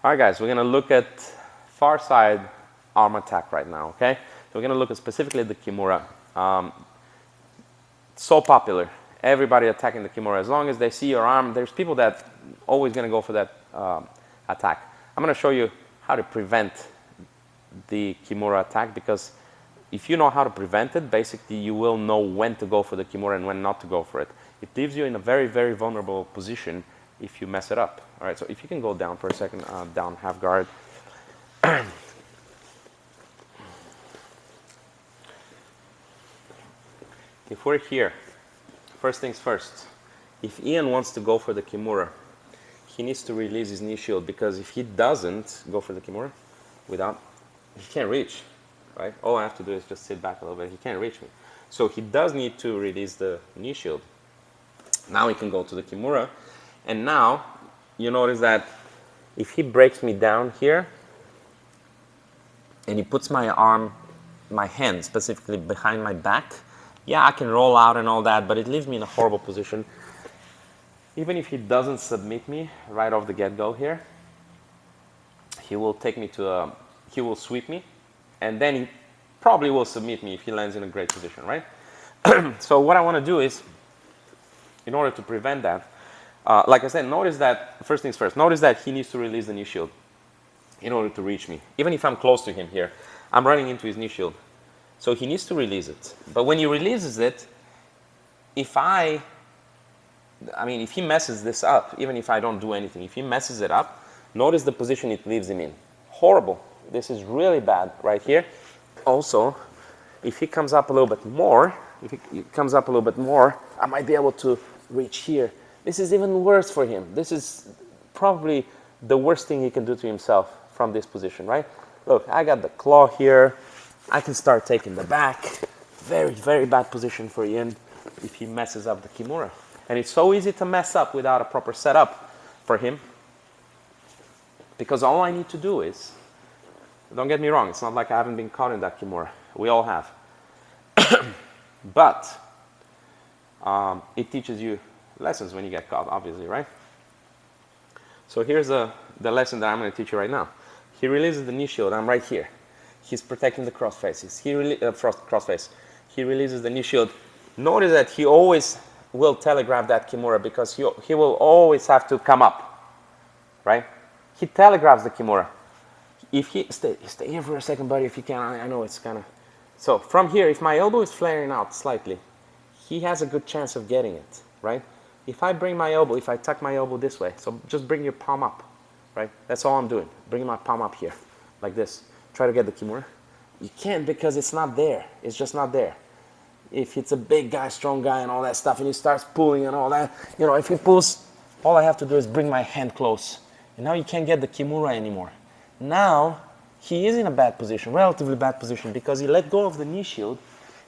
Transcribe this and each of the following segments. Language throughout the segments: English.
All right, guys, we're going to look at far side arm attack right now, okay? So we're going to look at specifically the Kimura. So popular. Everybody attacking the Kimura. As long as they see your arm, there's people that always going to go for that attack. I'm going to show you how to prevent the Kimura attack, because if you know how to prevent it, basically you will know when to go for the Kimura and when not to go for it. It leaves you in a very, very vulnerable position if you mess it up. All right, so if you can go down for a second, down half guard. If we're here, first things first, if Ian wants to go for the Kimura, he needs to release his knee shield, because if he doesn't go for the Kimura, he can't reach, right? All I have to do is just sit back a little bit. He can't reach me. So he does need to release the knee shield. Now he can go to the Kimura. And now you notice that if he breaks me down here and he puts my arm, my hand specifically behind my back, yeah, I can roll out and all that, but it leaves me in a horrible position. Even if he doesn't submit me right off the get-go here, he will take me to he will sweep me, and then he probably will submit me if he lands in a great position, right? So what I want to do is, in order to prevent that, like I said, notice that, first things first, notice that he needs to release the knee shield in order to reach me. Even if I'm close to him here, I'm running into his knee shield. So he needs to release it. But when he releases it, if he messes this up, even if I don't do anything, if he messes it up, notice the position it leaves him in. Horrible. This is really bad right here. Also, if he comes up a little bit more, I might be able to reach here. This is even worse for him. This is probably the worst thing he can do to himself from this position, right? Look, I got the claw here. I can start taking the back. Very, very bad position for Ian if he messes up the Kimura. And it's so easy to mess up without a proper setup for him, because all I need to do is, don't get me wrong, it's not like I haven't been caught in that Kimura. We all have. But it teaches you lessons when you get caught, obviously, right? So here's the lesson that I'm going to teach you right now. He releases the knee shield. I'm right here. He's protecting the cross faces. Cross face. He releases the knee shield. Notice that he always will telegraph that Kimura, because he will always have to come up, right? He telegraphs the Kimura. If he stay here for a second, buddy, if you can. I know it's kind of. So from here, if my elbow is flaring out slightly, he has a good chance of getting it, right? If I tuck my elbow this way, so just bring your palm up, right? That's all I'm doing. Bringing my palm up here, like this. Try to get the Kimura. You can't, because it's not there. It's just not there. If it's a big guy, strong guy, and all that stuff, and he starts pulling and all that, if he pulls, all I have to do is bring my hand close. And now you can't get the Kimura anymore. Now, he is in a bad position, relatively bad position, because he let go of the knee shield,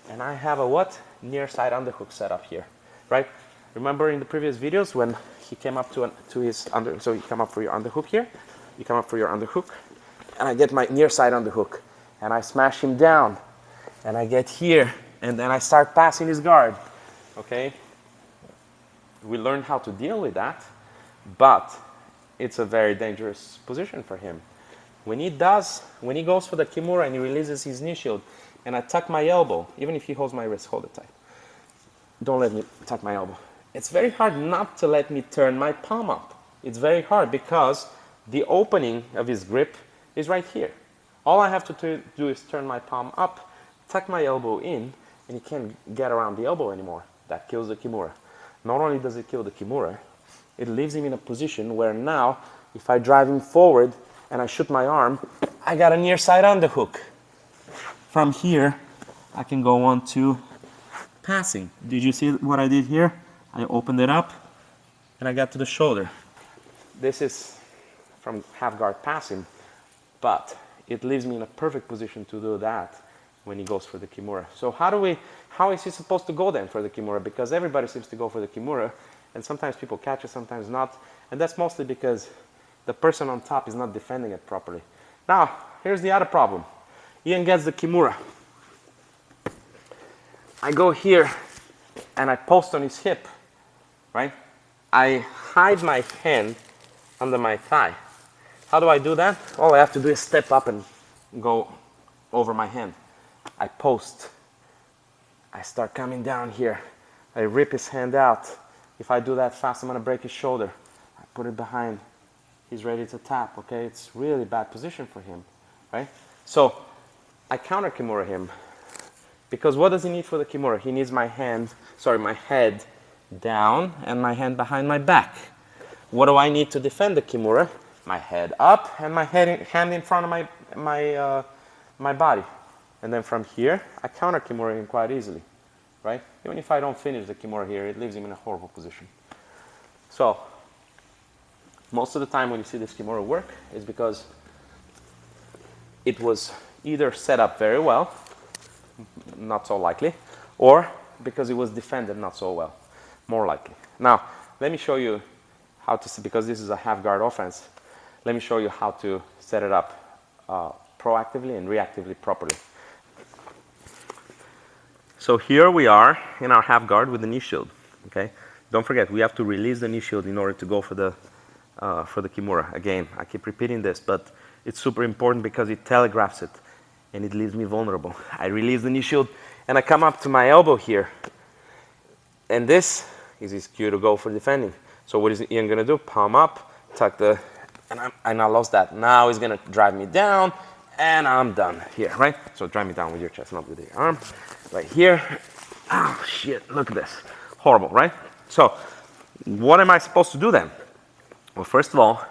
and I have a what? Near side underhook set up here, right? Remember in the previous videos when he came up to his so you come up for your underhook here, you come up for your underhook, and I get my near side underhook, and I smash him down, and I get here, and then I start passing his guard, okay? We learned how to deal with that, but it's a very dangerous position for him. When he goes for the Kimura and he releases his knee shield, and I tuck my elbow, even if he holds my wrist, hold it tight. Don't let me tuck my elbow. It's very hard not to let me turn my palm up. It's very hard, because the opening of his grip is right here. All I have to do is turn my palm up, tuck my elbow in, and he can't get around the elbow anymore. That kills the Kimura. Not only does it kill the Kimura, it leaves him in a position where now, if I drive him forward and I shoot my arm, I got a near side underhook. From here, I can go on to passing. Did you see what I did here? I opened it up and I got to the shoulder. This is from half guard passing, but it leaves me in a perfect position to do that when he goes for the Kimura. So how is he supposed to go then for the Kimura? Because everybody seems to go for the Kimura, and sometimes people catch it, sometimes not. And that's mostly because the person on top is not defending it properly. Now, here's the other problem. Ian gets the Kimura. I go here and I post on his hip, right? I hide my hand under my thigh. How do I do that? All I have to do is step up and go over my hand. I post. I start coming down here. I rip his hand out. If I do that fast, I'm gonna break his shoulder. I put it behind. He's ready to tap, okay? It's really bad position for him, right? So I counter Kimura him. Because what does he need for the Kimura? He needs my head down and my hand behind my back. What do I need to defend the Kimura? My head up and my hand in front of my body. And then from here, I counter Kimura him quite easily, right? Even if I don't finish the Kimura here, it leaves him in a horrible position. So, most of the time when you see this Kimura work is because it was either set up very well, not so likely, or because it was defended not so well, more likely. Now, let me show you how to, because this is a half guard offense, let me show you how to set it up proactively and reactively properly. So here we are in our half guard with the knee shield, okay? Don't forget, we have to release the knee shield in order to go for the Kimura. Again, I keep repeating this, but it's super important because it telegraphs it and it leaves me vulnerable. I release the knee shield and I come up to my elbow here. And this is his cue to go for defending. So what is Ian gonna do? Palm up, tuck the, and I lost that. Now he's gonna drive me down and I'm done here, right? So drive me down with your chest, not with your arm. Right here. Oh shit, look at this. Horrible, right? So what am I supposed to do then? Well, first of all,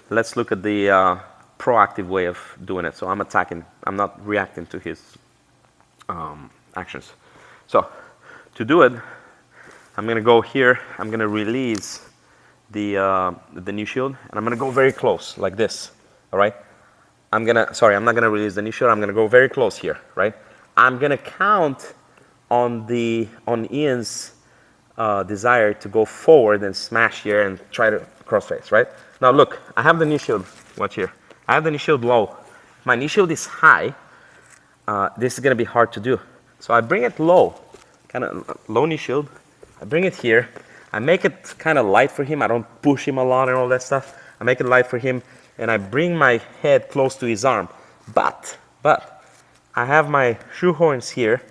let's look at the proactive way of doing it. So I'm attacking, I'm not reacting to his actions. So to do it, I'm gonna go here, I'm gonna release the knee shield, and I'm gonna go very close, like this, all right? I'm not gonna release the knee shield, I'm gonna go very close here, right? I'm gonna count on Ian's desire to go forward and smash here and try to crossface, right? Now look, I have the knee shield, watch here. I have the knee shield low. If my knee shield is high, this is gonna be hard to do. So I bring it low, kind of low knee shield. I bring it here. I make it kind of light for him. I don't push him a lot and all that stuff. I make it light for him and I bring my head close to his arm. But I have my shoe horns here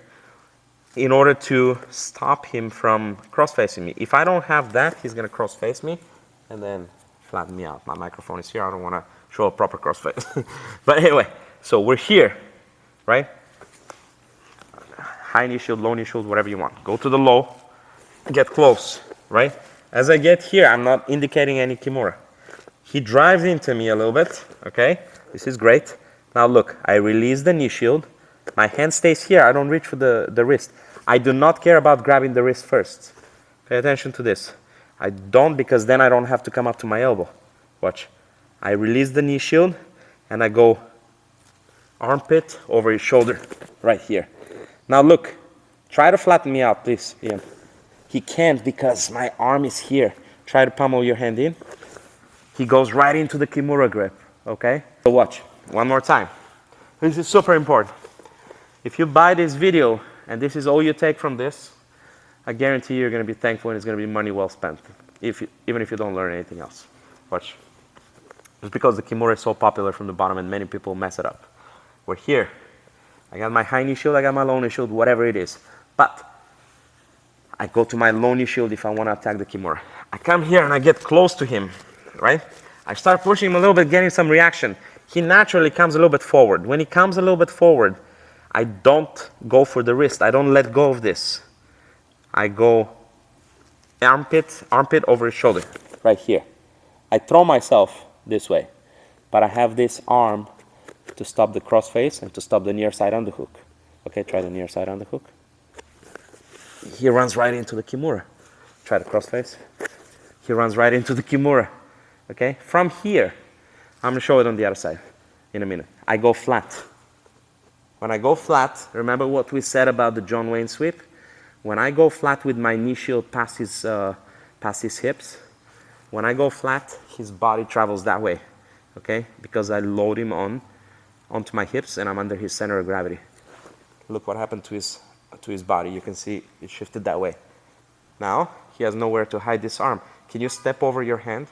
in order to stop him from cross-facing me. If I don't have that, he's gonna cross-face me and then flatten me out. My microphone is here, I don't wanna show a proper cross-face. But anyway, so we're here, right? High knee shield, low knee shield, whatever you want. Go to the low, get close, right? As I get here, I'm not indicating any Kimura. He drives into me a little bit, okay? This is great. Now look, I release the knee shield. My hand stays here, I don't reach for the wrist. I do not care about grabbing the wrist first. Pay attention to this. I don't, because then I don't have to come up to my elbow. Watch. I release the knee shield and I go armpit over his shoulder, right here. Now look, try to flatten me out, please, Ian. He can't because my arm is here. Try to pummel your hand in. He goes right into the Kimura grip, okay? So watch, one more time. This is super important. If you buy this video and this is all you take from this, I guarantee you're gonna be thankful and it's gonna be money well spent, even if you don't learn anything else. Watch. Just because the Kimura is so popular from the bottom and many people mess it up. We're here. I got my high knee shield, I got my low knee shield, whatever it is. But I go to my low knee shield if I want to attack the Kimura. I come here and I get close to him, right? I start pushing him a little bit, getting some reaction. He naturally comes a little bit forward. When he comes a little bit forward, I don't go for the wrist. I don't let go of this. I go armpit over his shoulder, right here. I throw myself this way, but I have this arm to stop the crossface and to stop the near side underhook. Okay, try the near side underhook. He runs right into the Kimura. Try the crossface. He runs right into the Kimura. Okay, from here, I'm gonna show it on the other side in a minute. I go flat. When I go flat, remember what we said about the John Wayne sweep? When I go flat with my knee shield past his hips, when I go flat, his body travels that way, okay? Because I load him onto my hips and I'm under his center of gravity. Look what happened to his body. You can see it shifted that way. Now, he has nowhere to hide this arm. Can you step over your hand?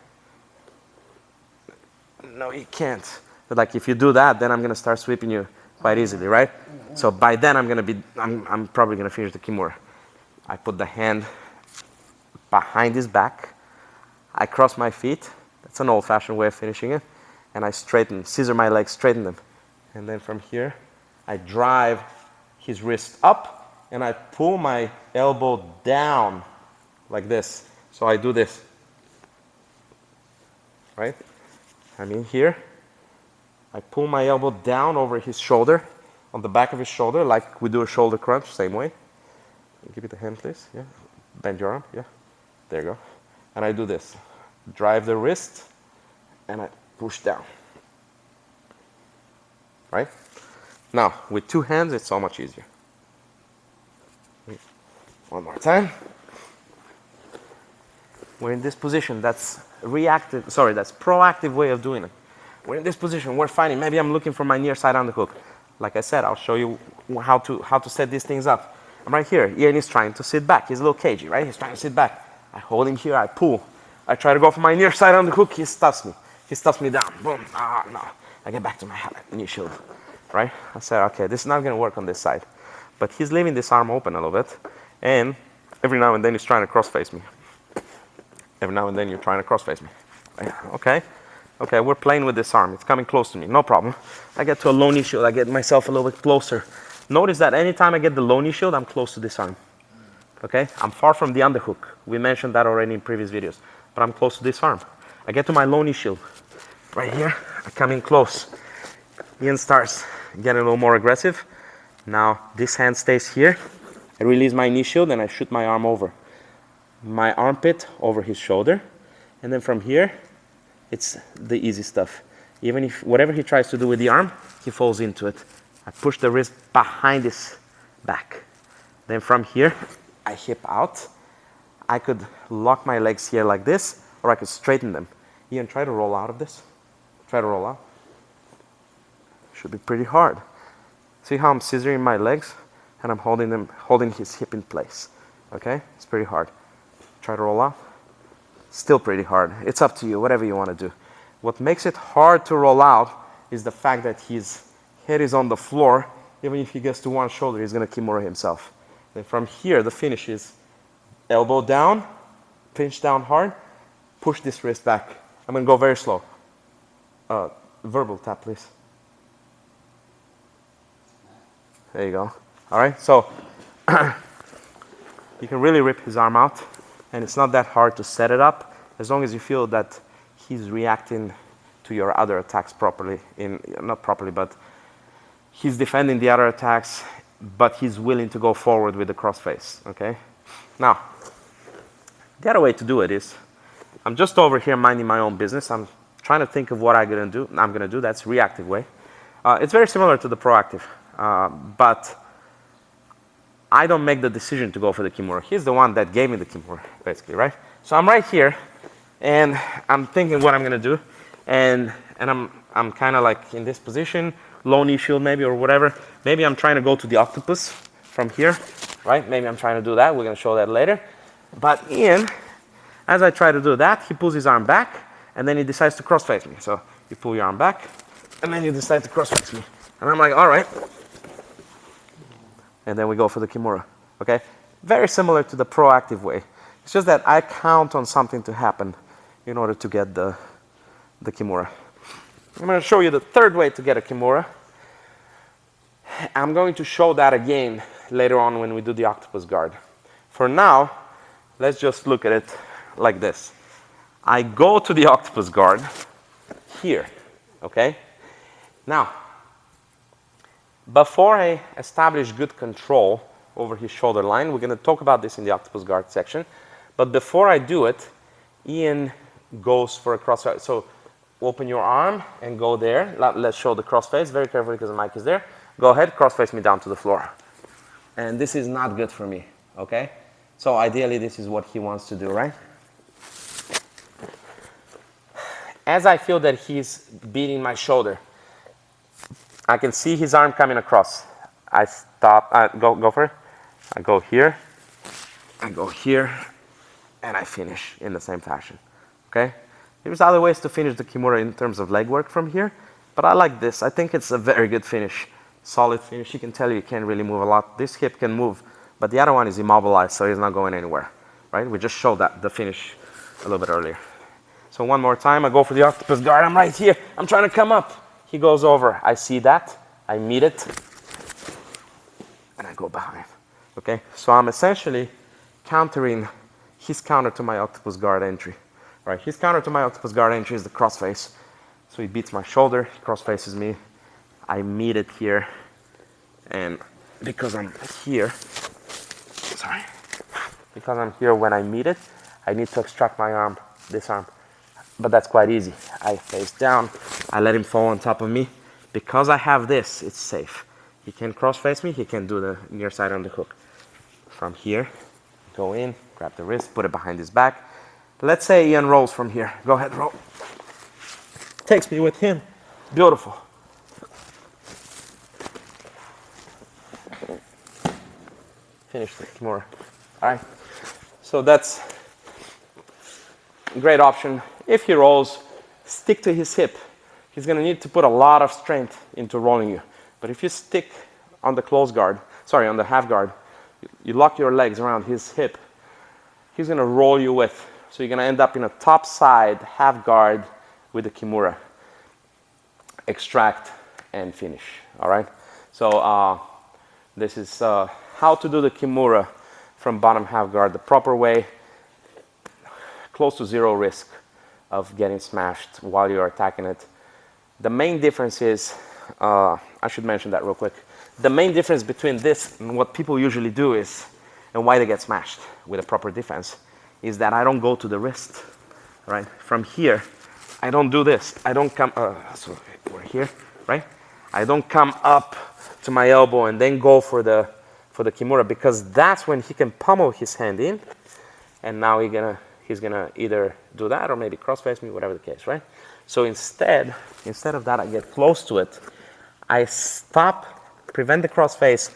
no, you can't. But like if you do that, then I'm gonna start sweeping you quite easily, right? So by then I'm probably gonna finish the Kimura. I put the hand behind his back. I cross my feet. That's an old-fashioned way of finishing it. And I straighten, scissor my legs, straighten them. And then from here, I drive his wrist up and I pull my elbow down like this. So I do this, right? I'm in here. I pull my elbow down over his shoulder, on the back of his shoulder, like we do a shoulder crunch, same way. Give it a hand, please. Yeah. Bend your arm. Yeah. There you go. And I do this. Drive the wrist, and I push down. Right? Now, with two hands, it's so much easier. One more time. We're in this position. That's proactive way of doing it. We're in this position. We're fighting. Maybe I'm looking for my near side underhook. Like I said, I'll show you how to set these things up. I'm right here. Ian is trying to sit back. He's a little cagey, right? He's trying to sit back. I hold him here. I pull. I try to go for my near side underhook. He stuffs me. He stuffs me down. Boom. Ah, no. I get back to my knee shield, right? I said, okay, this is not going to work on this side. But he's leaving this arm open a little bit. And every now and then he's trying to cross-face me. Every now and then you're trying to cross-face me. Okay. Okay, we're playing with this arm. It's coming close to me. No problem. I get to a low knee shield. I get myself a little bit closer. Notice that anytime I get the low knee shield, I'm close to this arm. Okay? I'm far from the underhook. We mentioned that already in previous videos. But I'm close to this arm. I get to my low knee shield. Right here, I come in close. Ian starts getting a little more aggressive. Now, this hand stays here. I release my knee shield and I shoot my arm over. My armpit over his shoulder. And then from here, it's the easy stuff. Even if whatever he tries to do with the arm, he falls into it. I push the wrist behind his back. Then from here, I hip out. I could lock my legs here like this, or I could straighten them. Ian, try to roll out of this. Try to roll out. Should be pretty hard. See how I'm scissoring my legs and I'm holding his hip in place. Okay? It's pretty hard. Try to roll out. Still pretty hard. It's up to you, whatever you want to do. What makes it hard to roll out is the fact that his head is on the floor. Even if he gets to one shoulder, he's going to Kimura himself. Then from here, the finish is elbow down, pinch down hard, push this wrist back. I'm going to go very slow. Verbal tap, please. There you go. All right, so you can really rip his arm out, and it's not that hard to set it up as long as you feel that he's reacting to your other attacks properly. Not properly, but he's defending the other attacks, but he's willing to go forward with the cross face, okay? Now, the other way to do it is, I'm just over here minding my own business. I'm trying to think of what I'm going to do. That's reactive way. It's very similar to the proactive, but I don't make the decision to go for the Kimura. He's the one that gave me the Kimura, basically, right? So I'm right here, and I'm thinking what I'm going to do, and I'm kind of like in this position, low knee shield maybe or whatever. Maybe I'm trying to go to the octopus from here, right? Maybe I'm trying to do that. We're going to show that later. But Ian, as I try to do that, he pulls his arm back, and then he decides to cross-face me. So you pull your arm back, and then you decide to cross-face me. And I'm like, all right. And then we go for the Kimura, okay? Very similar to the proactive way. It's just that I count on something to happen in order to get the Kimura. I'm going to show you the third way to get a Kimura. I'm going to show that again later on when we do the octopus guard. For now, let's just look at it like this. I go to the octopus guard here, okay? Now, before I establish good control over his shoulder line, we're going to talk about this in the octopus guard section. But before I do it, Ian goes for a crossface. So open your arm and go there. Let's show the crossface very carefully because the mic is there. Go ahead, crossface me down to the floor. And this is not good for me, okay? So ideally, this is what he wants to do, right? As I feel that he's beating my shoulder, I can see his arm coming across. I stop, go for it. I go here, and I finish in the same fashion, okay? There's other ways to finish the Kimura in terms of leg work from here, but I like this. I think it's a very good finish, solid finish. You can tell you can't really move a lot. This hip can move, but the other one is immobilized, so he's not going anywhere, right? We just showed that, the finish a little bit earlier. So one more time, I go for the octopus guard. I'm right here. I'm trying to come up. He goes over. I see that. I meet it, and I go behind. Okay? So I'm essentially countering his counter to my octopus guard entry. Right? His counter to my octopus guard entry is the crossface. So he beats my shoulder, he cross faces me. I meet it here, and because I'm here, because I'm here when I meet it, I need to extract my arm, this arm. But that's quite easy. I face down, I let him fall on top of me. Because I have this, it's safe. He can cross face me, he can do the near side on the hook. From here, go in, grab the wrist, put it behind his back. Let's say Ian rolls from here. Go ahead, roll. Takes me with him. Beautiful. Finish the Kimura. All right. So that's a great option. If he rolls, stick to his hip. He's going to need to put a lot of strength into rolling you. But if you stick on the close guard, sorry, on the half guard, you lock your legs around his hip, he's going to roll you with. So you're going to end up in a top side half guard with the Kimura. Extract and finish. All right. So this is how to do the Kimura from bottom half guard the proper way. Close to zero risk of getting smashed while you're attacking it. The main difference is, I should mention that real quick. The main difference between this and what people usually do is, and why they get smashed with a proper defense, is that I don't go to the wrist, right? From here, I don't do this. I don't come, so we're here, right? I don't come up to my elbow and then go for the Kimura, because that's when he can pummel his hand in, and now he's gonna either do that or maybe cross-face me, whatever the case, right? So instead of that, I get close to it. I stop, prevent the cross-face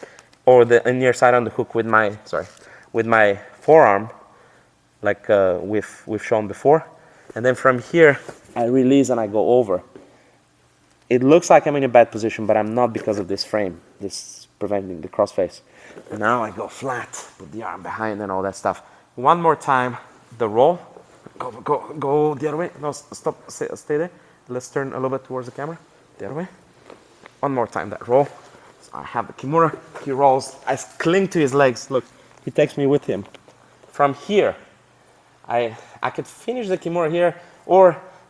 or the near side on the hook with my forearm, like we've shown before. And then from here, I release and I go over. It looks like I'm in a bad position, but I'm not, because of this frame, this preventing the crossface. Now I go flat, put the arm behind and all that stuff. One more time, the roll. Go the other way. No, stop, stay there. Let's turn a little bit towards the camera. The other way. One more time, that roll. So I have the Kimura, he rolls. I cling to his legs. Look, he takes me with him. From here, I could finish the Kimura here,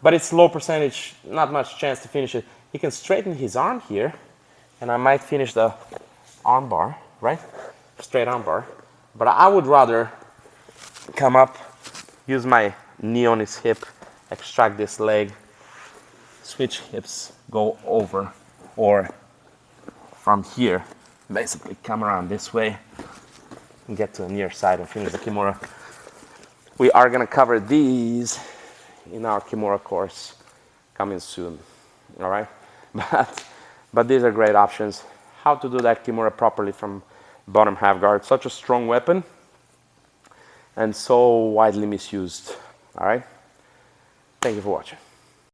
but it's low percentage, not much chance to finish it. He can straighten his arm here, and I might finish the arm bar, right? Straight arm bar. But I would rather come up, use my knee on his hip, extract this leg, switch hips, go over, or from here, basically come around this way and get to the near side and finish the Kimura. We are going to cover these in our Kimura course coming soon, all right? But these are great options. How to do that Kimura properly from bottom half guard. Such a strong weapon and so widely misused, all right? Thank you for watching.